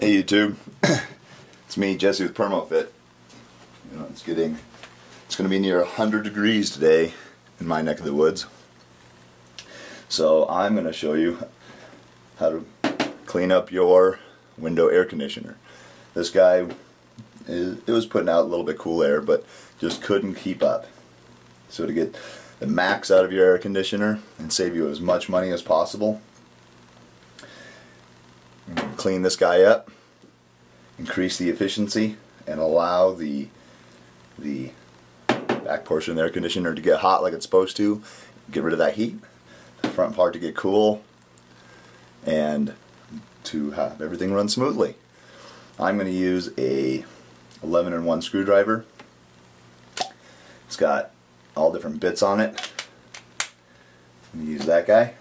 Hey YouTube, it's me, Jesse with PermoFit. It's going to be near 100 degrees today in my neck of the woods. So I'm going to show you how to clean up your window air conditioner. This guy, it was putting out a little bit cool air, but just couldn't keep up. So to get the max out of your air conditioner and save you as much money as possible, clean this guy up, increase the efficiency, and allow the back portion of the air conditioner to get hot like it's supposed to, get rid of that heat, the front part to get cool, and to have everything run smoothly. I'm going to use a 11-in-1 screwdriver. It's got all different bits on it. I'm going to use that guy.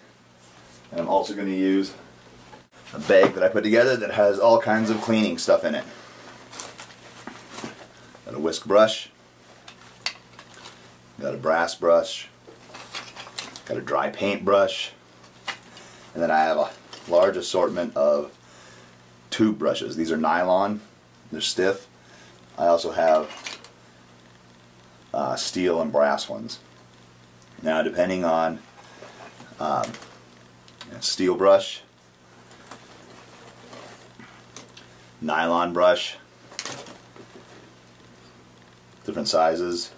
And I'm also going to use a bag that I put together that has all kinds of cleaning stuff in it. Got a whisk brush, got a brass brush, got a dry paint brush, and then I have a large assortment of tube brushes. These are nylon, they're stiff. I also have steel and brass ones. Now depending on steel brush, nylon brush, different sizes.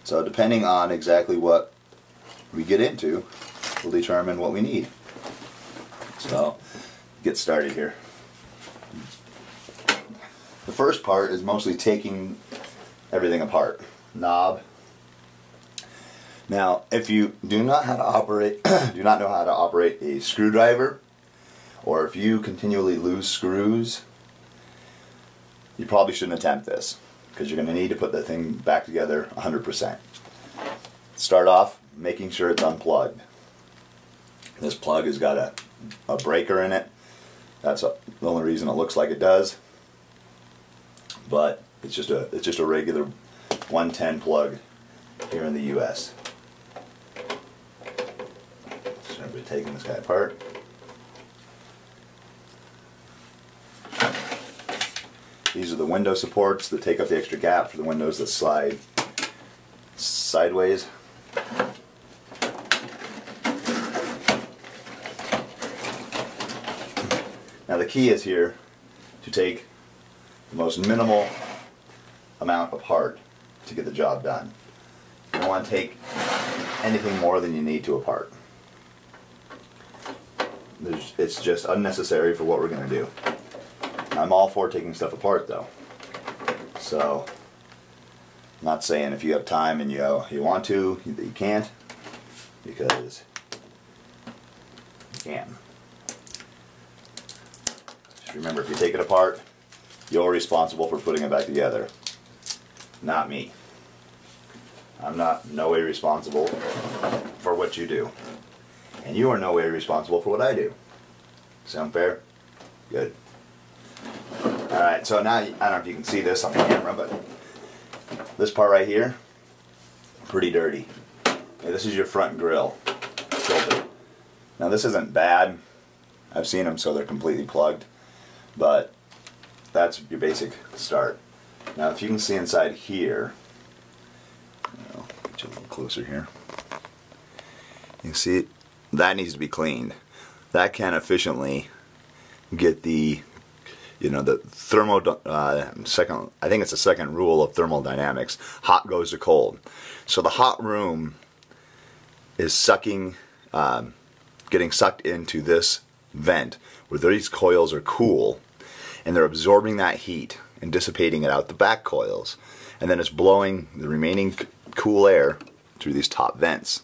So depending on exactly what we get into will determine what we need. So get started here. The first part is mostly taking everything apart. Knob. Now if you do not know how to operate a screwdriver, or if you continually lose screws, you probably shouldn't attempt this, because you're going to need to put the thing back together 100%. Start off making sure it's unplugged. This plug has got a breaker in it. That's the only reason it looks like it does. But it's just a regular 110 plug here in the US. So I'm taking this guy apart. These are the window supports that take up the extra gap for the windows that slide sideways. Now the key is here to take the most minimal amount apart to get the job done. You don't want to take anything more than you need to apart. It's just unnecessary for what we're going to do. I'm all for taking stuff apart though. So, I'm not saying if you have time and you want to, that you can't, because you can. Just remember, if you take it apart, you're responsible for putting it back together, not me. I'm no way responsible for what you do. And you are no way responsible for what I do. Sound fair? Good. Alright, so now, I don't know if you can see this on the camera, but this part right here, pretty dirty. Okay, this is your front grill filter. Now this isn't bad. I've seen them so they're completely plugged, but that's your basic start. Now if you can see inside here, I'll get you a little closer here. You see it? That needs to be cleaned. That can efficiently get the I think it's the second rule of thermodynamics. Hot goes to cold. So the hot room is getting sucked into this vent where these coils are cool, and they're absorbing that heat and dissipating it out the back coils, and then it's blowing the remaining cool air through these top vents.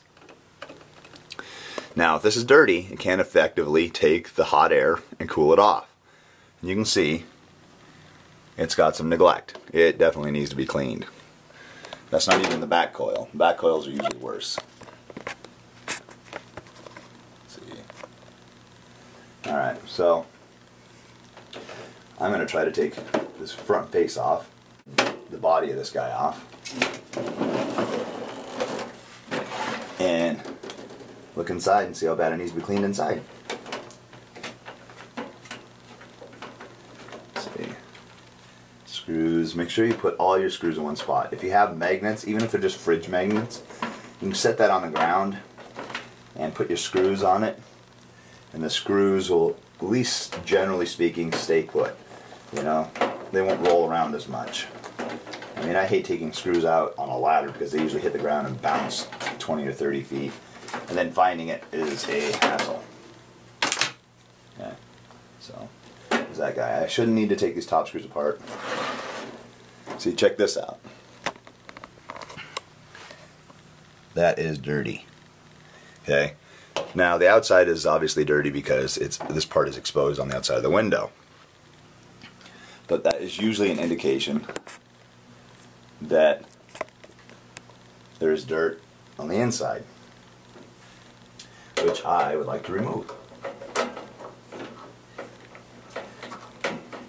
Now if this is dirty, it can effectively take the hot air and cool it off. You can see it's got some neglect. It definitely needs to be cleaned. That's not even the back coil. Back coils are usually worse. Let's see. Alright, so I'm going to try to take this front face off, the body of this guy off, and look inside and see how bad it needs to be cleaned inside. Screws, make sure you put all your screws in one spot. If you have magnets, even if they're just fridge magnets, you can set that on the ground and put your screws on it, and the screws will, at least generally speaking, stay put. You know, they won't roll around as much. I mean, I hate taking screws out on a ladder because they usually hit the ground and bounce 20 or 30 feet, and then finding it is a hassle. Okay, so there's that guy. I shouldn't need to take these top screws apart. See, check this out. That is dirty. Okay, now the outside is obviously dirty because this part is exposed on the outside of the window. But that is usually an indication that there's dirt on the inside, which I would like to remove.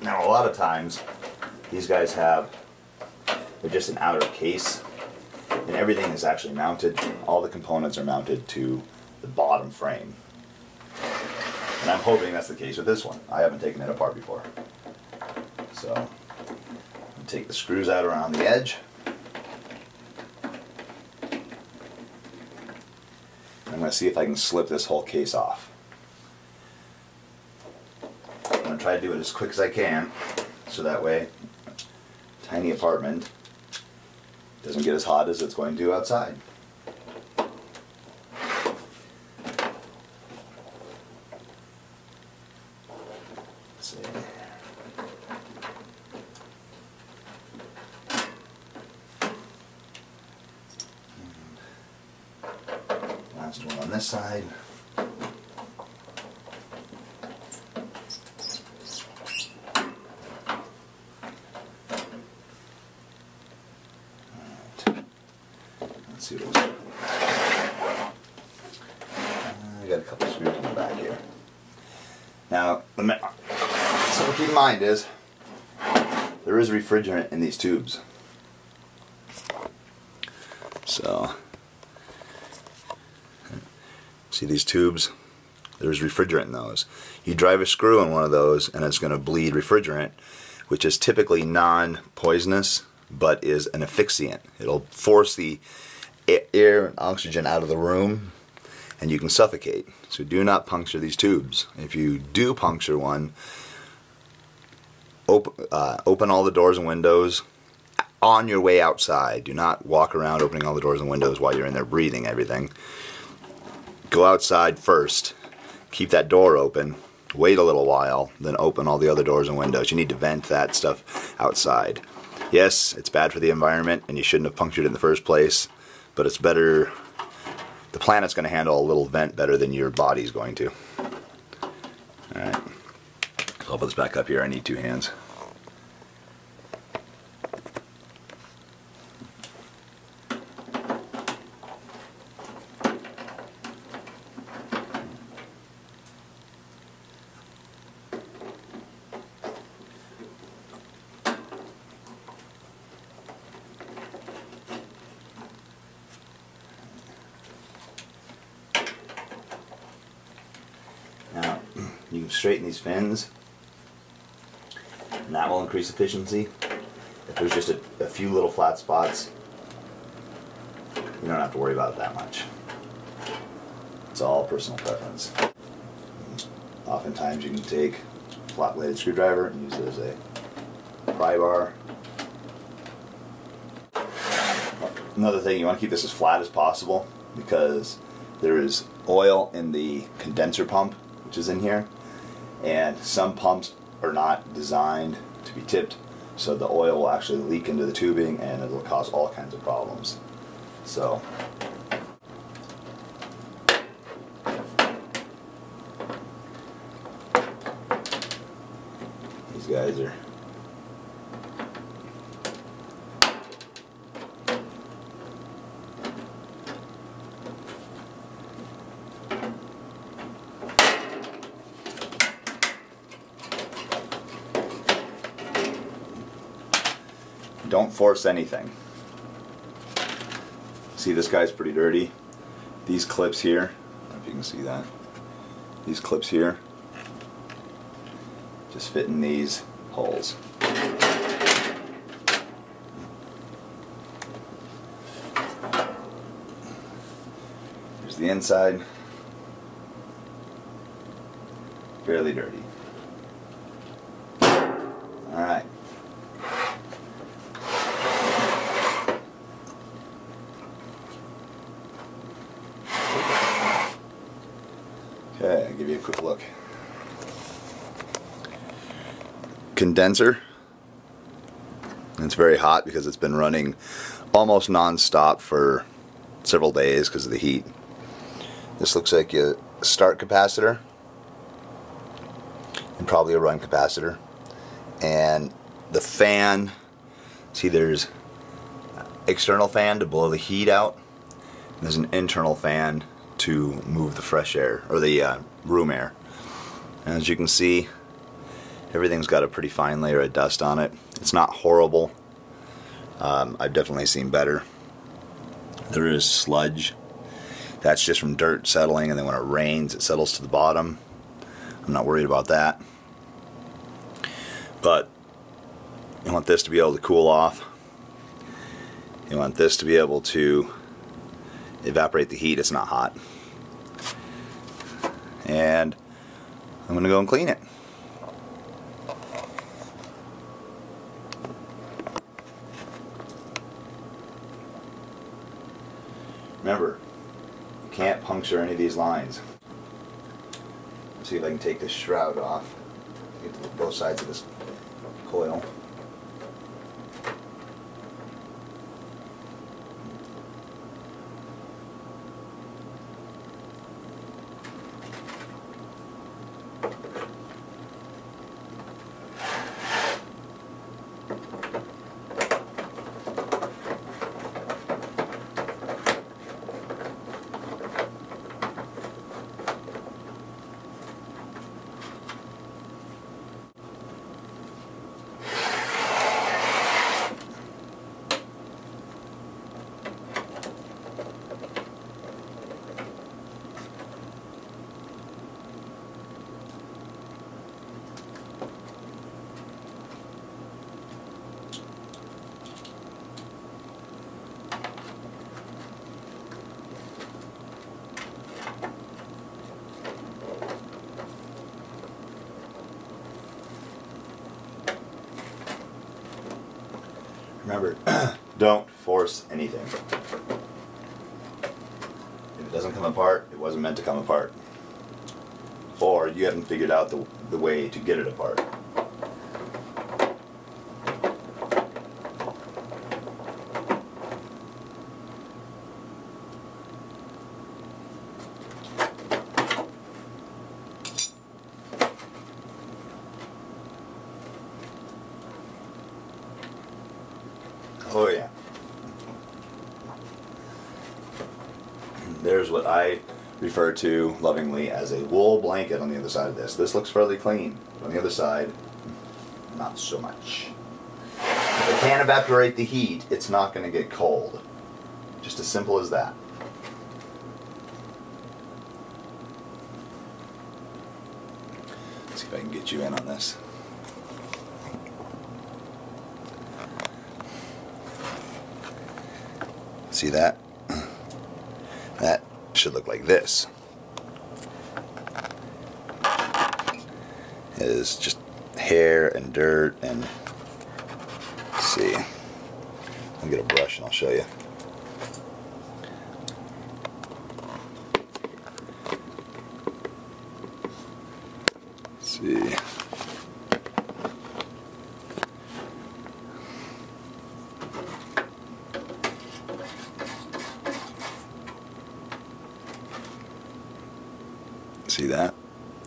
Now, a lot of times these guys they're just an outer case, and everything is actually mounted. All the components are mounted to the bottom frame, and I'm hoping that's the case with this one. I haven't taken it apart before. So, I'm going to take the screws out around the edge. I'm going to see if I can slip this whole case off. I'm going to try to do it as quick as I can, so that way, tiny apartment doesn't get as hot as it's going to outside. Let's see. Last one on this side. Alright. Let's see what it looks like. I got a couple screws in the back here. Now, something to keep in mind is there is refrigerant in these tubes. So, see these tubes? There's refrigerant in those. You drive a screw in one of those and it's going to bleed refrigerant, which is typically non-poisonous but is an asphyxiant. It'll force the air and oxygen out of the room and you can suffocate. So do not puncture these tubes. If you do puncture one, open all the doors and windows on your way outside. Do not walk around opening all the doors and windows while you're in there breathing everything. Go outside first, keep that door open, wait a little while, then open all the other doors and windows. You need to vent that stuff outside. Yes, it's bad for the environment and you shouldn't have punctured it in the first place, but it's better, the planet's going to handle a little vent better than your body's going to. Alright, so I'll put this back up here. I need two hands. Now, you can straighten these fins, and that will increase efficiency. If there's just a few little flat spots, you don't have to worry about it that much. It's all personal preference. Oftentimes you can take a flat-bladed screwdriver and use it as a pry bar. Another thing, you want to keep this as flat as possible because there is oil in the condenser pump, which is in here, and some pumps are not designed to be tipped, so the oil will actually leak into the tubing and it will cause all kinds of problems. So these guys are don't force anything. See, this guy's pretty dirty. These clips here, I don't know if you can see that. These clips here just fit in these holes. the inside. Fairly dirty. Alright. Okay, I'll give you a quick look. Condenser. It's very hot because it's been running almost non-stop for several days because of the heat. This looks like a start capacitor and probably a run capacitor. And the fan, see there's external fan to blow the heat out. And there's an internal fan to move the fresh air, or the room air. And as you can see, everything's got a pretty fine layer of dust on it. It's not horrible. I've definitely seen better. There is sludge. That's just from dirt settling, and then when it rains it settles to the bottom. I'm not worried about that. But you want this to be able to cool off. You want this to be able to evaporate the heat. It's not hot. And I'm going to go and clean it. Remember, you can't puncture any of these lines. Let's see if I can take this shroud off. Get to both sides of this coil. Remember, don't force anything. If it doesn't come apart, it wasn't meant to come apart. Or you haven't figured out the way to get it apart. Oh yeah. There's what I refer to lovingly as a wool blanket on the other side of this. This looks fairly clean. On the other side, not so much. If it can't evaporate the heat, it's not going to get cold. Just as simple as that. Let's see if I can get you in on this. See that? That should look like this. It is just hair and dirt and, let's see. I'll get a brush and I'll show you. Let's see. See that?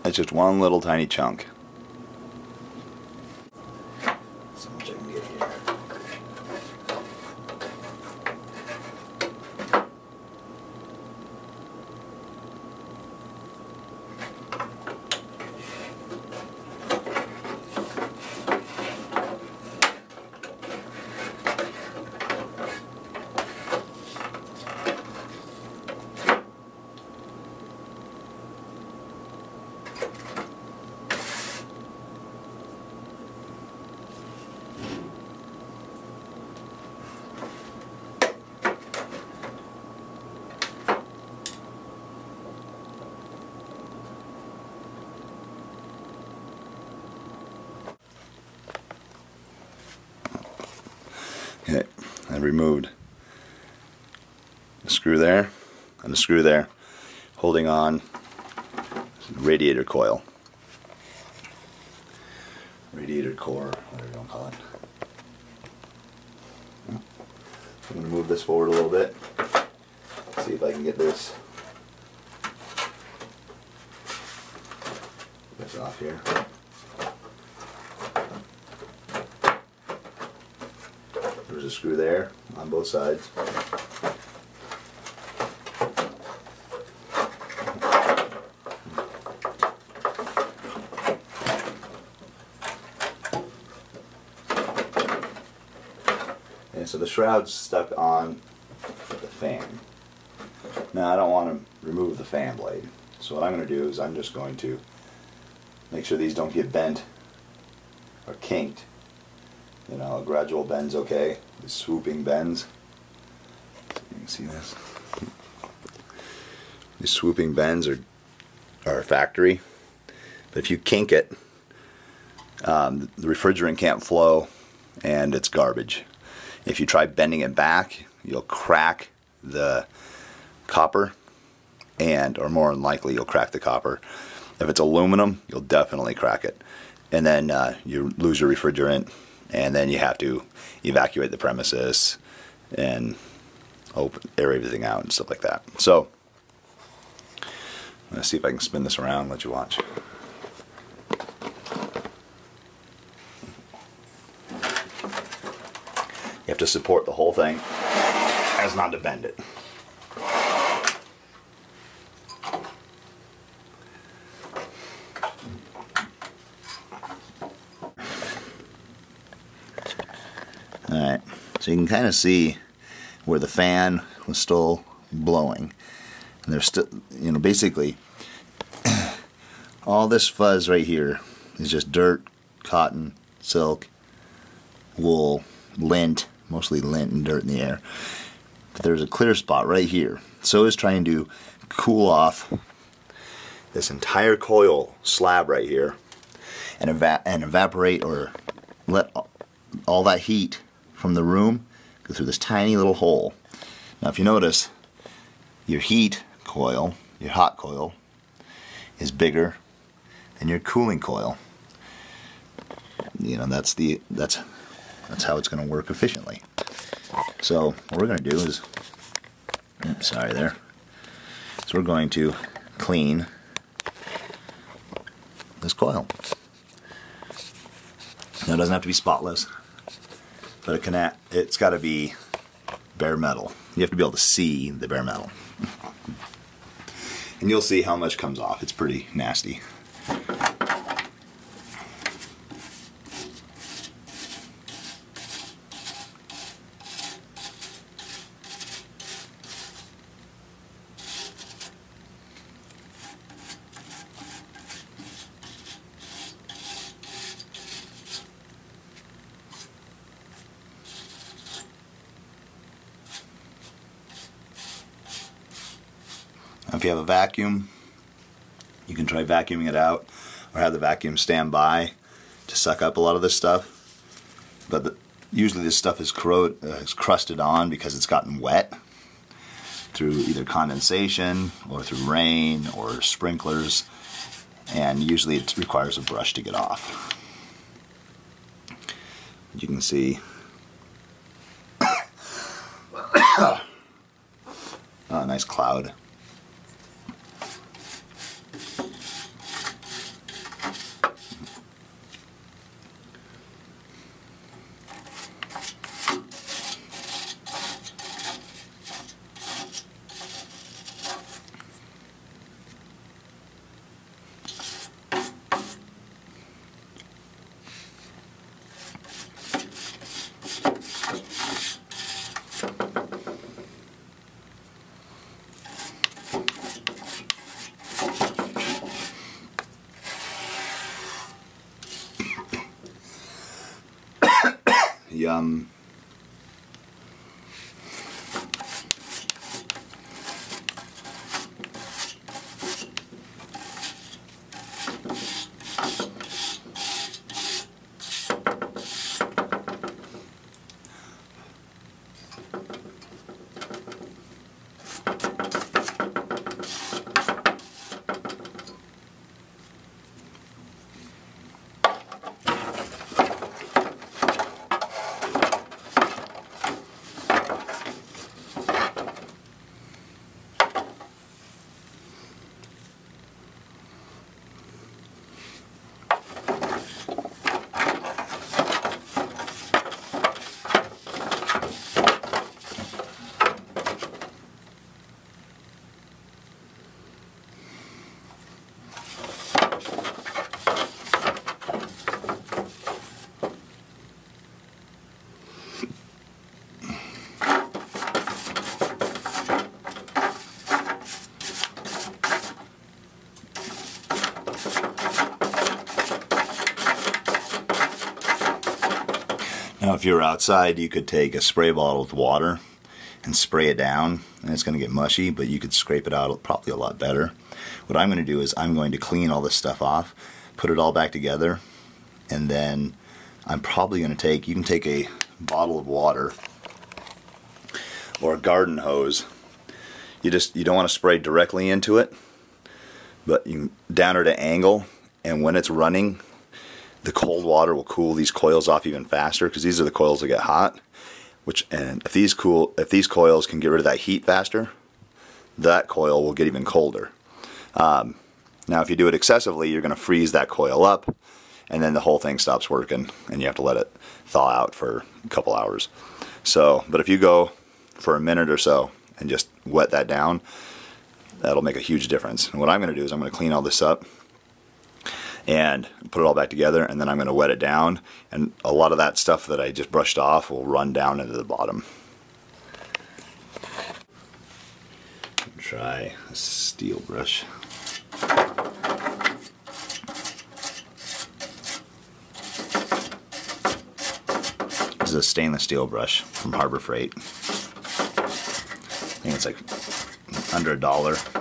That's just one little tiny chunk. So much I can get here. Okay, I removed the screw there and the screw there, holding on radiator coil. Radiator core, whatever you want to call it. I'm going to move this forward a little bit. See if I can get this off here. There's a screw there on both sides. And so the shroud's stuck on the fan. Now I don't want to remove the fan blade. So what I'm going to do is I'm just going to make sure these don't get bent or kinked. You know, a gradual bend's okay. These swooping bends. You can see this. These swooping bends are factory. But if you kink it, the refrigerant can't flow and it's garbage. If you try bending it back, you'll crack the copper, or more than likely you'll crack the copper. If it's aluminum, you'll definitely crack it. And then you lose your refrigerant, and then you have to evacuate the premises and air everything out and stuff like that. So, let's see if I can spin this around and let you watch. You have to support the whole thing as not to bend it. Alright, so you can kind of see where the fan was still blowing. And there's still, you know, basically all this fuzz right here is just dirt, cotton, silk, wool, lint, mostly lint and dirt in the air. But there's a clear spot right here. So is trying to cool off this entire coil slab right here and evaporate or let all that heat from the room go through this tiny little hole. Now if you notice, your heat coil, your hot coil, is bigger than your cooling coil. You know, that's how it's going to work efficiently. So what we're going to do is, sorry there. So we're going to clean this coil. Now it doesn't have to be spotless, but it's got to be bare metal. You have to be able to see the bare metal. And you'll see how much comes off. It's pretty nasty. If you have a vacuum, you can try vacuuming it out, or have the vacuum stand by to suck up a lot of this stuff. But usually this stuff is crusted on because it's gotten wet through either condensation or through rain or sprinklers, and usually it requires a brush to get off. You can see a nice cloud. Yum. Now if you're outside, you could take a spray bottle with water and spray it down, and it's going to get mushy, but you could scrape it out probably a lot better. What I'm going to do is I'm going to clean all this stuff off, put it all back together, and then I'm probably going to take, you can take a bottle of water or a garden hose. You don't want to spray directly into it, but you down at an angle, and when it's running, the cold water will cool these coils off even faster, because these are the coils that get hot. And if these coils can get rid of that heat faster, that coil will get even colder. Now if you do it excessively, you're going to freeze that coil up, and then the whole thing stops working, and you have to let it thaw out for a couple hours. So, but if you go for a minute or so and just wet that down, that'll make a huge difference. And what I'm going to do is I'm going to clean all this up and put it all back together, and then I'm going to wet it down, and a lot of that stuff that I just brushed off will run down into the bottom. Try a steel brush. This is a stainless steel brush from Harbor Freight. I think it's like under $1.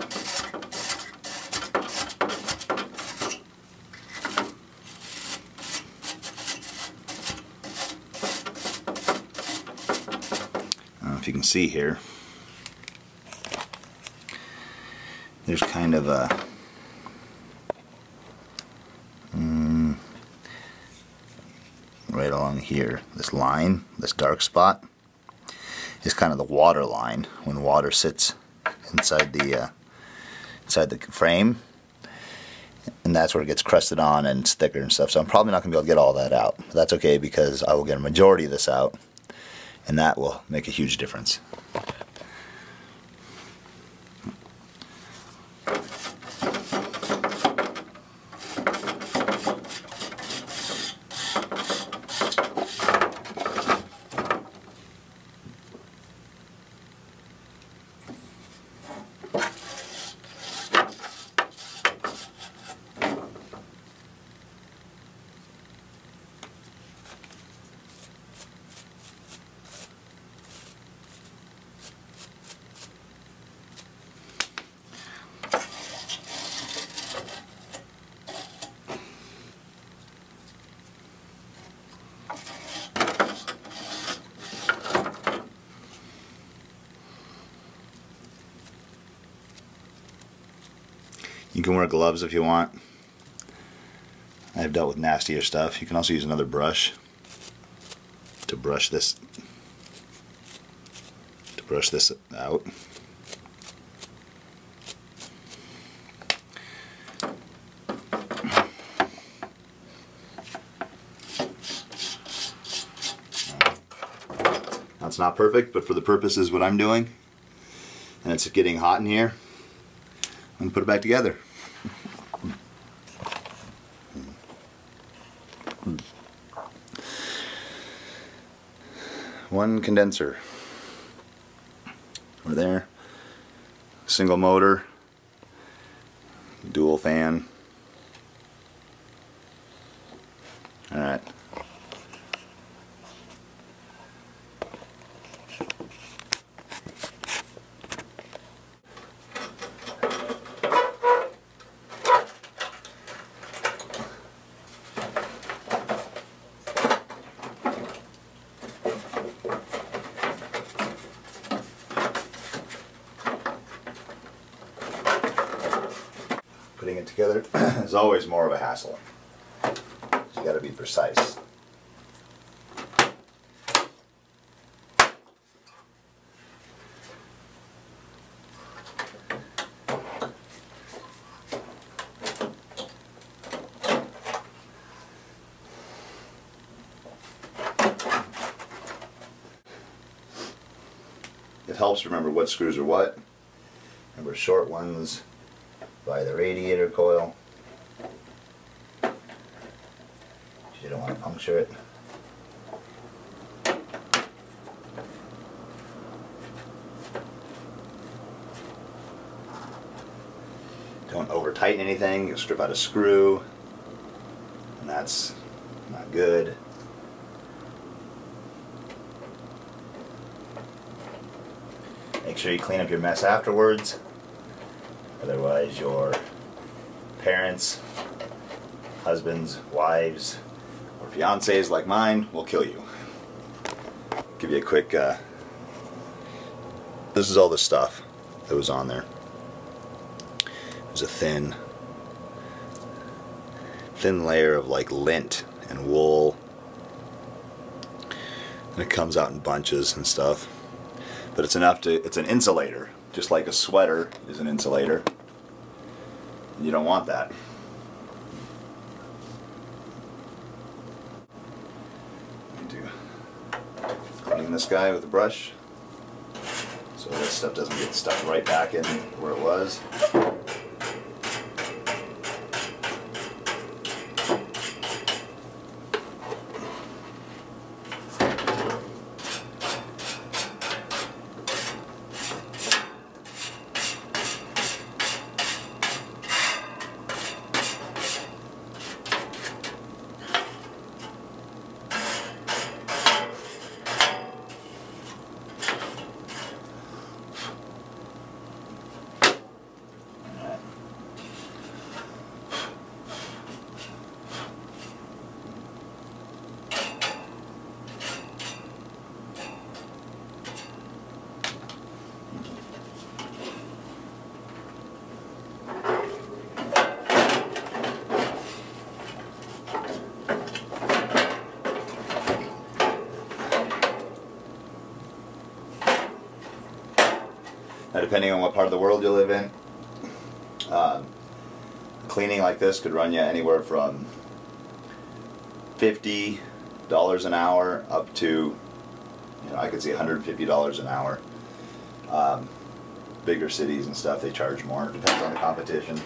If you can see here, there's kind of a right along here, this line, this dark spot is kind of the water line when water sits inside the frame, and that's where it gets crusted on and it's thicker and stuff. So I'm probably not going to be able to get all that out, but that's okay, because I will get a majority of this out, and that will make a huge difference. You can wear gloves if you want. I've dealt with nastier stuff. You can also use another brush to brush this out. That's not perfect, but for the purposes what I'm doing, and it's getting hot in here, I'm going to put it back together. One condenser over there, single motor, dual fan. Alright. Putting it together is always more of a hassle. You got to be precise. It helps to remember what screws are what. Remember, short ones by the radiator coil. You don't want to puncture it. Don't over tighten anything. You'll strip out a screw, and that's not good. Make sure you clean up your mess afterwards. Otherwise your parents, husbands, wives, or fiancés like mine will kill you. Give you a quick, this is all the stuff that was on there. It was a thin layer of like lint and wool, and it comes out in bunches and stuff. But it's enough to, it's an insulator, just like a sweater is an insulator. You don't want that. Cleaning this guy with a brush so this stuff doesn't get stuck right back in where it was. Now, depending on what part of the world you live in, cleaning like this could run you anywhere from $50 an hour up to, I could see $150 an hour. Bigger cities and stuff, they charge more. Depends on the competition.